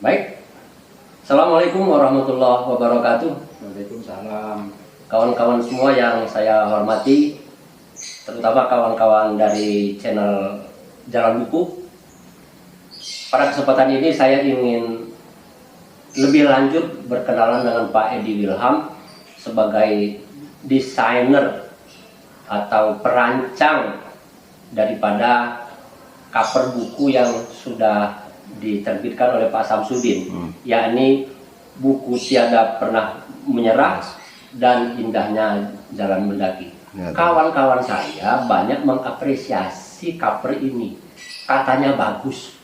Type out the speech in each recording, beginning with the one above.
Baik, Assalamualaikum warahmatullahi wabarakatuh. Waalaikumsalam. Kawan-kawan semua yang saya hormati, terutama kawan-kawan dari channel Jalan Buku. Pada kesempatan ini saya ingin lebih lanjut berkenalan dengan Pak Edi Wilham sebagai desainer atau perancang daripada cover buku yang sudah diterbitkan oleh Pak Samsudin, yakni buku Tiada Pernah Menyerah dan Indahnya Jalan Mendaki. Kawan-kawan saya banyak mengapresiasi cover ini, katanya bagus,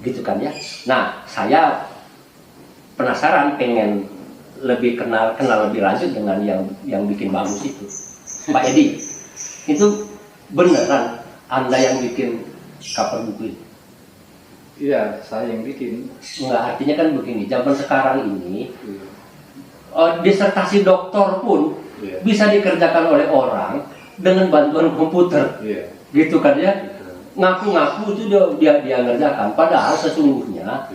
gitu kan ya. Nah, saya penasaran, pengen lebih kenal lebih lanjut dengan yang bikin bagus itu. Pak Edi, itu beneran Anda yang bikin cover buku ini? Iya, saya yang bikin. Enggak, artinya kan begini, zaman sekarang ini disertasi doktor pun bisa dikerjakan oleh orang dengan bantuan komputer, gitu kan ya. Ngaku-ngaku itu dia ngerjakan, padahal sesungguhnya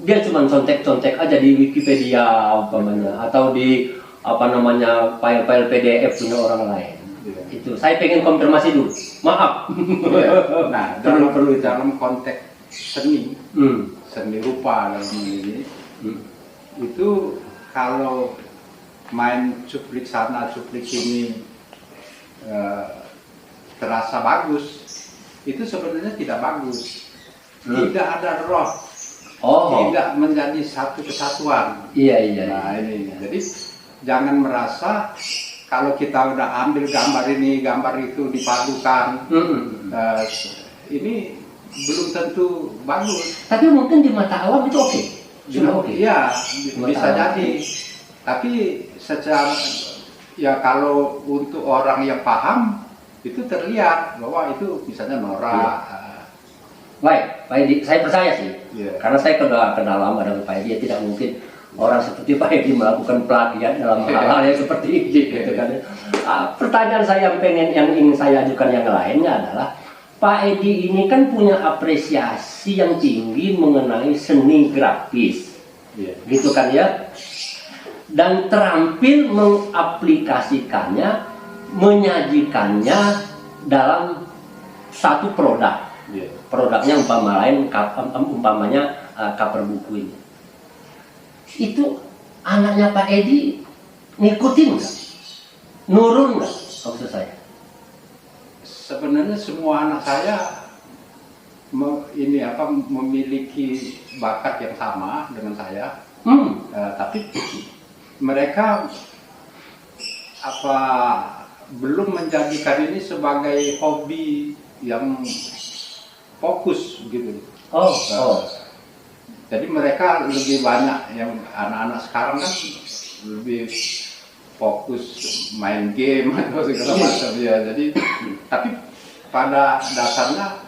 dia cuma contek-contek aja di Wikipedia umpamanya, atau di file-file PDF punya orang lain. Itu saya pengen konfirmasi dulu, maaf. Nah, dalam konteks seni, seni rupa dalam ini, itu kalau main cuplik sana cuplik sini terasa bagus, itu sebenarnya tidak bagus. Tidak ada roh, tidak menjadi satu kesatuan. Iya. Nah ini, jadi jangan merasa kalau kita udah ambil gambar ini, gambar itu dipadukan, ini belum tentu bagus. Tapi mungkin di mata awam itu oke. Iya, bisa jadi. Tapi secara ya kalau untuk orang yang paham itu terlihat bahwa itu misalnya norak. Baik, Pak Edi, saya percaya sih, karena saya kenal lama dengan Pak Edi, tidak mungkin orang seperti Pak Edi melakukan plagiat dalam hal-hal yang seperti ini, gitu kan. Pertanyaan saya yang ingin saya ajukan yang lainnya adalah, Pak Edi ini kan punya apresiasi yang tinggi mengenai seni grafis, gitu kan ya, dan terampil mengaplikasikannya, menyajikannya dalam satu produk. Produknya umpamanya cover buku ini. Itu anaknya Pak Edi ngikutin nggak? Nurun nggak maksud saya? Sebenarnya semua anak saya memiliki bakat yang sama dengan saya, tapi mereka belum menjadikan ini sebagai hobi yang fokus gitu. Jadi mereka lebih banyak, yang anak-anak sekarang kan lebih fokus main game atau segala macam ya. Jadi tapi pada dasarnya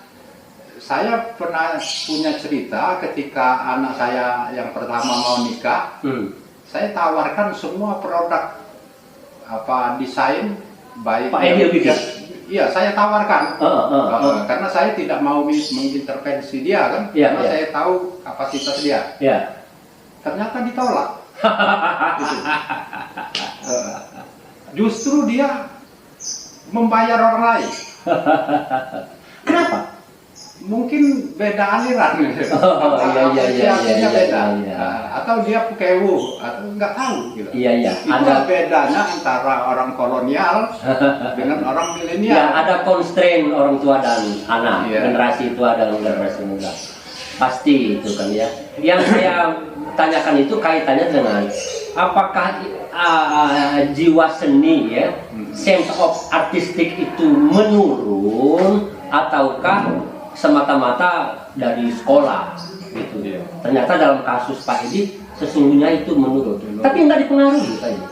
saya pernah punya cerita ketika anak saya yang pertama mau nikah, saya tawarkan semua produk desain baik. Pak Edi bikin? Iya, saya tawarkan karena saya tidak mau mengintervensi dia kan, karena saya tahu kapasitas dia. Ternyata ditolak. Gitu. Justru dia membayar orang lain. Kenapa? Mungkin beda aliran. Iya. Atau dia pukewu, atau nggak tahu gitu. Iya. Itu ada bedanya antara orang kolonial dengan orang milenial. Ya, ada constraint orang tua dan anak, generasi tua dan generasi muda. Pasti itu kan ya. Yang saya tanyakan itu kaitannya dengan apakah jiwa seni ya, sense of artistic itu menurun ataukah semata-mata dari sekolah gitu. Ternyata dalam kasus Pak Edi sesungguhnya itu menurun. Tapi nggak dipengaruhi Pak Edi?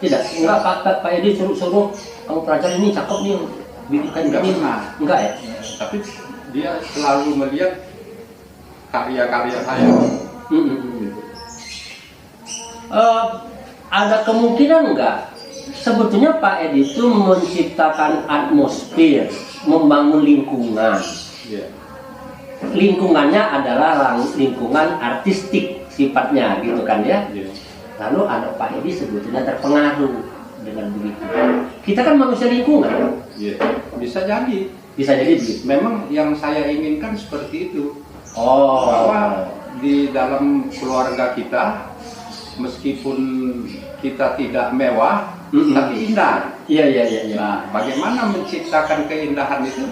Tidak. Nggak Pak Edi suruh kamu pelajari ini cakep nih, bikin ini. Enggak ya? Tapi dia selalu melihat karya-karya saya. Ada kemungkinan nggak sebetulnya Pak Edi itu menciptakan atmosfer, membangun lingkungan lingkungannya adalah lingkungan artistik sifatnya gitu kan ya. Lalu anak Pak Edi sebetulnya terpengaruh dengan begitu. Kita kan manusia lingkungan. Bisa jadi. Bisa jadi begitu. Memang yang saya inginkan seperti itu. Oh. Bahwa di dalam keluarga kita, meskipun kita tidak mewah, tapi indah. Iya. Nah, bagaimana menciptakan keindahan itu?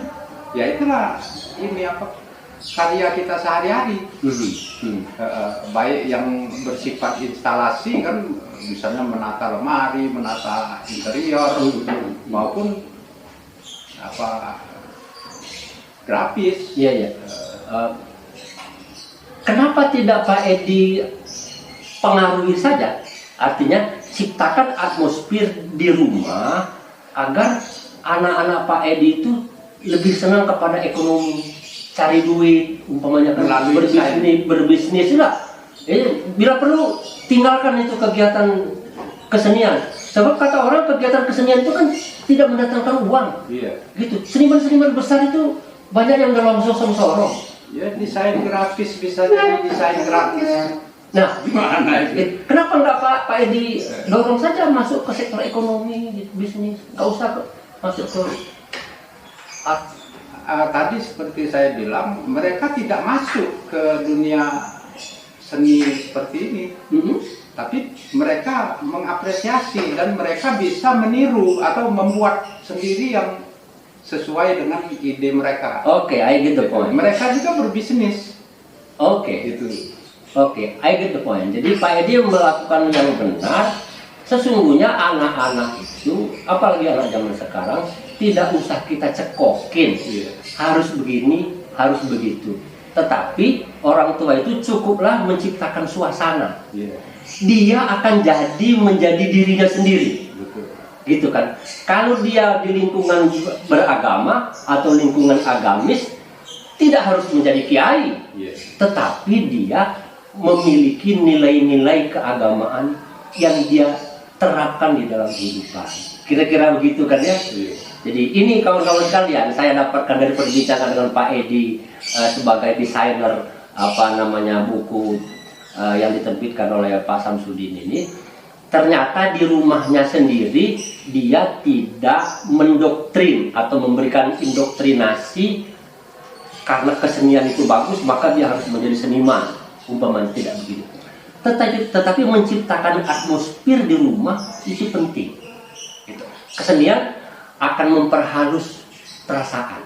Ya itulah ini karya kita sehari-hari. Baik yang bersifat instalasi kan, misalnya menata lemari, menata interior, maupun grafis. Iya. Kenapa tidak Pak Edi pengaruhi saja? Artinya ciptakan atmosfer di rumah agar anak-anak Pak Edi itu lebih senang kepada ekonomi, cari duit, umpamanya kan berbisnis lah. Bila perlu tinggalkan itu kegiatan kesenian. Sebab kata orang kegiatan kesenian itu kan tidak mendatangkan uang. Gitu. Seniman-seniman besar itu banyak yang dalam sorong-sorong. Ya, desain grafis bisa jadi desain gratis. Nah, gimana itu? Kenapa nggak Pak Edi dorong saja masuk ke sektor ekonomi, bisnis, nggak usah masuk ke art. Tadi seperti saya bilang, mereka tidak masuk ke dunia seni seperti ini, tapi mereka mengapresiasi dan mereka bisa meniru atau membuat sendiri yang sesuai dengan ide mereka. Oke, I get the point. Mereka juga berbisnis. Oke, I get the point. Jadi Pak Edi melakukan yang benar. Sesungguhnya anak-anak itu, apalagi anak zaman sekarang, tidak usah kita cekokin. Harus begini, harus begitu. Tetapi orang tua itu cukuplah menciptakan suasana. Dia akan menjadi dirinya sendiri. Gitu kan. Kalau dia di lingkungan beragama atau lingkungan agamis, tidak harus menjadi kiai, tetapi dia memiliki nilai-nilai keagamaan yang dia terapkan di dalam kehidupan. Kira-kira begitu kan ya. Jadi ini kawan-kawan sekalian, saya dapatkan dari perbincangan dengan Pak Edi sebagai desainer buku yang diterbitkan oleh Pak Samsudin ini. Ternyata di rumahnya sendiri dia tidak mendoktrin atau memberikan indoktrinasi karena kesenian itu bagus maka dia harus menjadi seniman, umpamanya tidak begitu. Tetapi menciptakan atmosfer di rumah itu penting. Kesenian akan memperhalus perasaan.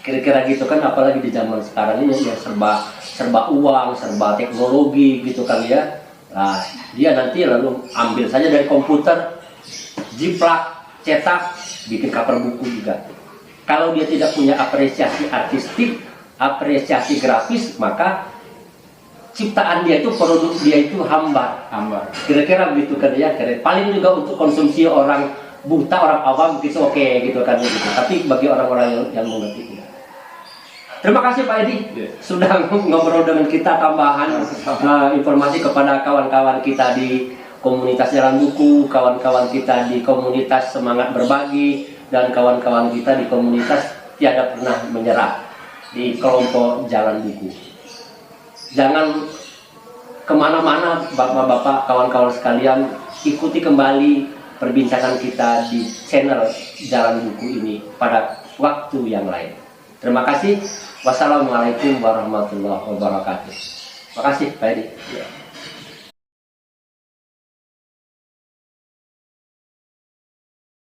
Kira-kira gitu kan, apalagi di zaman sekarang ini ya serba uang, serba teknologi gitu kan ya. Nah, dia nanti lalu ambil saja dari komputer, jiplak, cetak, bikin cover buku juga. Kalau dia tidak punya apresiasi artistik, apresiasi grafis, maka ciptaan dia itu, produk dia itu hambar. Kira-kira begitu kan ya. Paling juga untuk konsumsi orang buta, orang awam gitu oke, gitu kan gitu. Tapi bagi orang-orang yang mengerti. Terima kasih Pak Edi sudah ngobrol dengan kita, tambahan informasi kepada kawan-kawan kita di komunitas Jalan Buku, kawan-kawan kita di komunitas Semangat Berbagi, dan kawan-kawan kita di komunitas Tiada Pernah Menyerah di kelompok Jalan Buku. Jangan kemana-mana bapak-bapak, kawan-kawan sekalian, ikuti kembali perbincangan kita di channel Jalan Buku ini pada waktu yang lain. Terima kasih. Wassalamualaikum warahmatullahi wabarakatuh. Terima kasih Pak Edi.